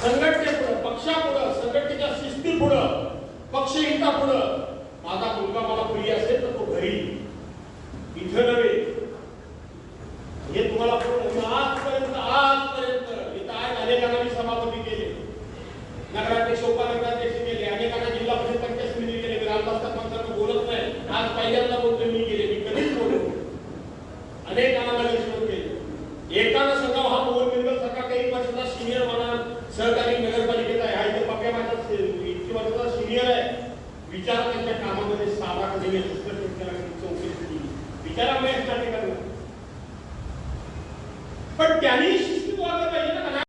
संघटनेपुढं, पक्षापुढं, संघटनेच्या शिस्तीपुढं, पक्षहितापुढं माझा मुलगा मला प्रिय असेल तर तो घरी इथं नव्हे. हे तुम्हाला आजपर्यंत इथं आज अनेकांना मी सभापती केले, नगराध्यक्ष उपानगराध्यक्ष केले, अनेकांना जिल्हा परिषद पंचायत समिती केले. ग्रामपंचायत पंचायत बोलत नाही, आज पहिल्यांदा बोलतोय मी केले, मी कधीच बोलतो. अनेकांना नगरसेवक केले. एकानं संघ हा मोहन मिरगल सका काही वर्षाचा सिनियर म्हणा सहकारी नगरपालिकेचा आहे. हा इथे पक्या माझा इतकी वर्षाचा सिनियर आहे. विचार त्यांच्या कामामध्ये साधा कधी चौकशी विचारामध्ये